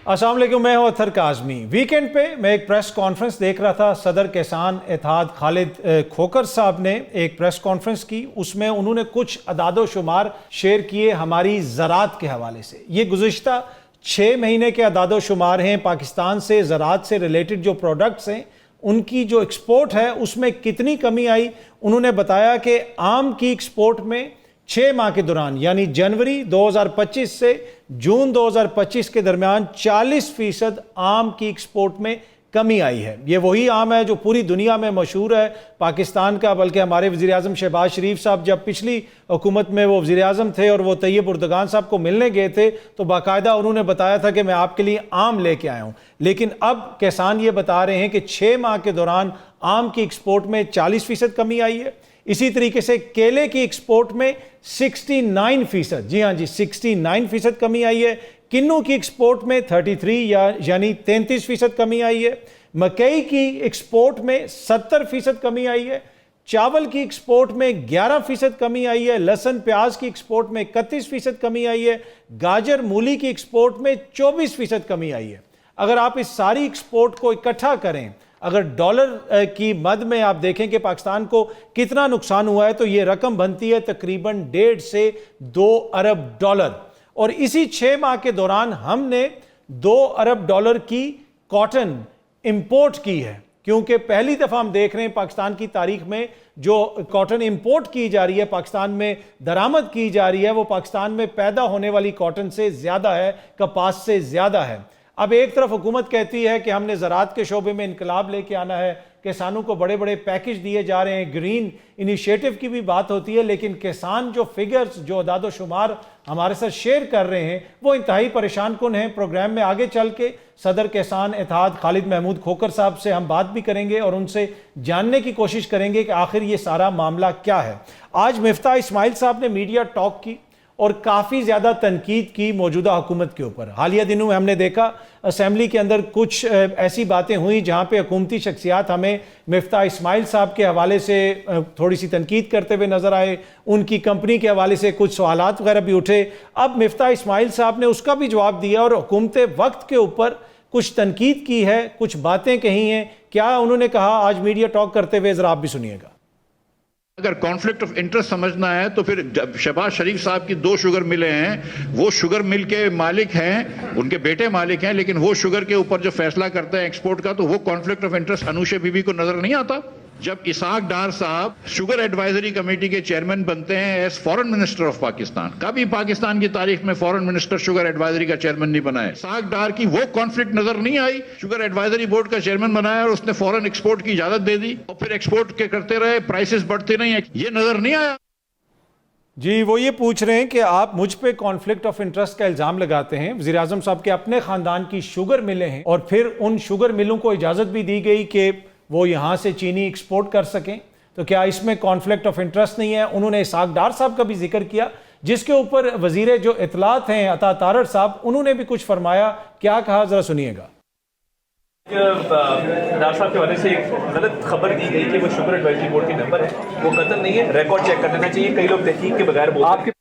अस्सलाम वालेकुम, मैं हूं अतर काज़मी। वीकेंड पे मैं एक प्रेस कॉन्फ्रेंस देख रहा था। सदर किसान इत्तेहाद खालिद खोकर साहब ने एक प्रेस कॉन्फ्रेंस की, उसमें उन्होंने कुछ अदादो शुमार शेयर किए हमारी ज़राअत के हवाले से। ये गुज़िश्ता 6 महीने के अदादो शुमार हैं। पाकिस्तान से ज़राअत से रिलेटेड जो प्रोडक्ट्स हैं उनकी जो एक्सपोर्ट है उसमें कितनी कमी आई। उन्होंने बताया कि आम की एक्सपोर्ट में 6 माह के दौरान यानी जनवरी 2025 से जून 2025 के दरमियान 40% आम की एक्सपोर्ट में कमी आई है। ये वही आम है जो पूरी दुनिया में मशहूर है पाकिस्तान का। बल्कि हमारे वज़ीर आज़म शहबाज शरीफ साहब जब पिछली हुकूमत में वो वज़ीर आज़म थे और वो तैयब उर्दगान साहब को मिलने गए थे तो बाकायदा उन्होंने बताया था कि मैं आपके लिए आम लेके आया हूँ। लेकिन अब किसान ये बता रहे हैं कि 6 माह के दौरान आम की एक्सपोर्ट में 40% कमी आई है। इसी तरीके से केले की एक्सपोर्ट में 69%, जी हाँ जी 69% कमी आई है। किन्नू की एक्सपोर्ट में 33 यानी 33% कमी आई है। मकई की एक्सपोर्ट में 70% कमी आई है। चावल की एक्सपोर्ट में 11% कमी आई है। लहसुन प्याज की एक्सपोर्ट में 31% कमी आई है। गाजर मूली की एक्सपोर्ट में 24% कमी आई है। अगर आप इस सारी एक्सपोर्ट को इकट्ठा करें, अगर डॉलर की मद में आप देखें कि पाकिस्तान को कितना नुकसान हुआ है तो ये रकम बनती है तकरीबन 1.5 से 2 अरब डॉलर। और इसी 6 माह के दौरान हमने 2 अरब डॉलर की कॉटन इंपोर्ट की है, क्योंकि पहली दफ़ा हम देख रहे हैं पाकिस्तान की तारीख में जो कॉटन इंपोर्ट की जा रही है, पाकिस्तान में दरामद की जा रही है, वो पाकिस्तान में पैदा होने वाली कॉटन से ज़्यादा है, कपास से ज़्यादा है। अब एक तरफ हुकूमत कहती है कि हमने ज़राअत के शोबे में इनकलाब लेके आना है, किसानों को बड़े बड़े पैकेज दिए जा रहे हैं, ग्रीन इनिशिएटिव की भी बात होती है, लेकिन किसान जो फिगर्स जो अदादो शुमार हमारे साथ शेयर कर रहे हैं वो इंतहाई परेशान कुन हैं। प्रोग्राम में आगे चल के सदर किसान इत्तेहाद खालिद महमूद खोकर साहब से हम बात भी करेंगे और उनसे जानने की कोशिश करेंगे कि आखिर ये सारा मामला क्या है। आज मिफ्ता इस्माइल साहब ने मीडिया टॉक की और काफ़ी ज़्यादा तनकीद की मौजूदा हुकूमत के ऊपर। हालिया दिनों में हमने देखा असेंबली के अंदर कुछ ऐसी बातें हुई जहाँ पे हुकूमती शख्सियात हमें मिफ्ता इस्माइल साहब के हवाले से थोड़ी सी तनकीद करते हुए नज़र आए। उनकी कंपनी के हवाले से कुछ सवालात वगैरह भी उठे। अब मिफ्ता इस्माइल साहब ने उसका भी जवाब दिया और हुकूमत वक्त के ऊपर कुछ तनकीद की है, कुछ बातें कही हैं। क्या उन्होंने कहा आज मीडिया टॉक करते हुए ज़रा आप भी सुनिएगा। अगर कॉन्फ्लिक्ट ऑफ इंटरेस्ट समझना है तो फिर शहबाज शरीफ साहब की 2 शुगर मिलें हैं, वो शुगर मिल के मालिक हैं, उनके बेटे मालिक हैं, लेकिन वो शुगर के ऊपर जो फैसला करते हैं एक्सपोर्ट का, तो वो कॉन्फ्लिक्ट ऑफ इंटरेस्ट अनूशे बीबी को नजर नहीं आता। जब इसहाक डार साहब शुगर एडवाइजरी कमेटी के चेयरमैन बनते हैं as foreign minister of Pakistan, कभी पाकिस्तान की तारीख में फॉरेन मिनिस्टर शुगर एडवाइजरी का चेयरमैन नहीं बनाया। इसहाक डार की वो कॉन्फ्लिक्ट नजर नहीं आई। शुगर एडवाइजरी बोर्ड का चेयरमैन बनाया और उसने फॉरेन एक्सपोर्ट की इजाजत दे दी और फिर एक्सपोर्ट के करते रहे, प्राइसेस बढ़ते नहीं है, ये नजर नहीं आया। जी, वो ये पूछ रहे हैं कि आप मुझ पे कॉन्फ्लिक्ट ऑफ इंटरेस्ट का इल्ज़ाम लगाते हैं। वज़ीर आज़म साहब के अपने ख़ानदान की शुगर मिलें हैं और फिर उन शुगर मिलों को इजाज़त भी दी गई कि वो यहाँ से चीनी एक्सपोर्ट कर सकें, तो क्या इसमें कॉन्फ्लिक्ट ऑफ इंटरेस्ट नहीं है? उन्होंने इसहाक डार साहब का भी जिक्र किया, जिसके ऊपर वज़ीर जो इत्तलात हैं अता तारड़ साहब, उन्होंने भी कुछ फरमाया। क्या कहा ज़रा सुनिएगा। डार साहब के वाले से एक गलत खबर दी गई कि वो शुगर एडवाइजरी बोर्ड के मेंबर है, वो कतई नहीं है, रिकॉर्ड चेक कर लेना चाहिए। कई लोग तहकीक के बगैर बोलते हैं।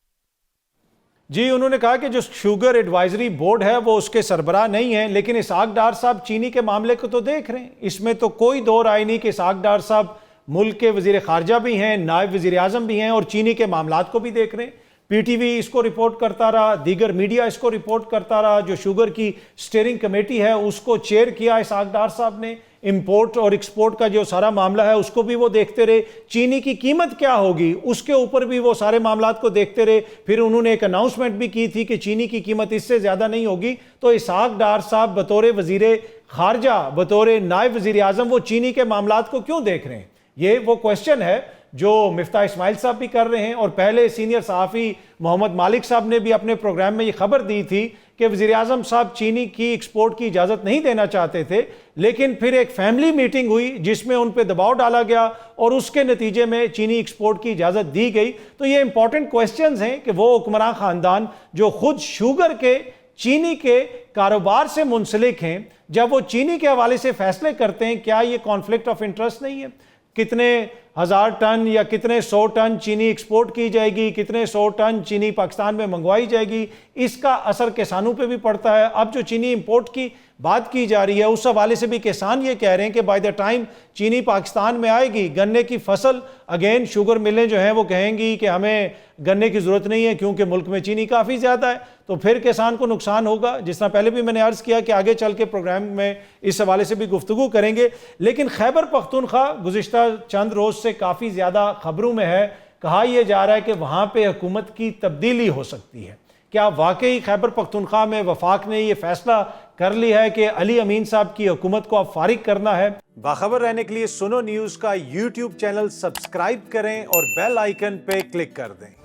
जी, उन्होंने कहा कि जो शुगर एडवाइजरी बोर्ड है वो उसके सरबराह नहीं है, लेकिन इसहाक डार साहब चीनी के मामले को तो देख रहे हैं। इसमें तो कोई दो राय नहीं कि इसहाक डार साहब मुल्क के वजीर खारजा भी हैं, नायब वजीर आजम भी हैं और चीनी के मामलात को भी देख रहे हैं। पीटीवी इसको रिपोर्ट करता रहा, दीगर मीडिया इसको रिपोर्ट करता रहा। जो शुगर की स्टीयरिंग कमेटी है उसको चेयर किया इसहाक डार साहब ने। इंपोर्ट और एक्सपोर्ट का जो सारा मामला है उसको भी वो देखते रहे। चीनी की कीमत क्या होगी उसके ऊपर भी वो सारे मामलात को देखते रहे। फिर उन्होंने एक अनाउंसमेंट भी की थी कि चीनी की कीमत इससे ज़्यादा नहीं होगी। तो इसहाक डार साहब बतौर वजीर खारजा, बतौर नायब वजीर आज़म, वो चीनी के मामलात को क्यों देख रहे हैं? ये वो क्वेश्चन है जो मिफ्ता इस्माइल साहब भी कर रहे हैं। और पहले सीनियर सहाफ़ी मोहम्मद मालिक साहब ने भी अपने प्रोग्राम में ये खबर दी थी कि वज़ीर आज़म साहब चीनी की एक्सपोर्ट की इजाज़त नहीं देना चाहते थे, लेकिन फिर एक फैमिली मीटिंग हुई जिसमें उन पर दबाव डाला गया और उसके नतीजे में चीनी एक्सपोर्ट की इजाज़त दी गई। तो ये इंपॉर्टेंट क्वेश्चंस हैं कि वो हुक्मरान ख़ानदान जो खुद शुगर के चीनी के कारोबार से मुंसलिक हैं, जब वो चीनी के हवाले से फैसले करते हैं, क्या ये कॉन्फ्लिक्ट ऑफ इंटरेस्ट नहीं है? कितने 1000 टन या कितने 100 टन चीनी एक्सपोर्ट की जाएगी, कितने 100 टन चीनी पाकिस्तान में मंगवाई जाएगी, इसका असर किसानों पे भी पड़ता है। अब जो चीनी इंपोर्ट की बात की जा रही है उस हवाले से भी किसान ये कह रहे हैं कि बाय द टाइम चीनी पाकिस्तान में आएगी, गन्ने की फसल अगेन शुगर मिलें जो हैं वो कहेंगी कि हमें गन्ने की ज़रूरत नहीं है क्योंकि मुल्क में चीनी काफ़ी ज़्यादा है, तो फिर किसान को नुकसान होगा। जिस तरह पहले भी मैंने अर्ज़ किया कि आगे चल के प्रोग्राम में इस हवाले से भी गुफ्तगू करेंगे। लेकिन खैबर पख्तूनख्वा गुज़िश्ता चंद रोज़ से काफ़ी ज़्यादा खबरों में है। कहा यह जा रहा है कि वहाँ पर हुकूमत की तब्दीली हो सकती है। क्या वाकई खैबर पख्तूनख्वा में वफाक ने यह फैसला कर लिया है कि अली अमीन साहब की हुकूमत को अब फारिग करना है? बाखबर रहने के लिए सुनो न्यूज़ का यूट्यूब चैनल सब्सक्राइब करें और बेल आइकन पे क्लिक कर दें।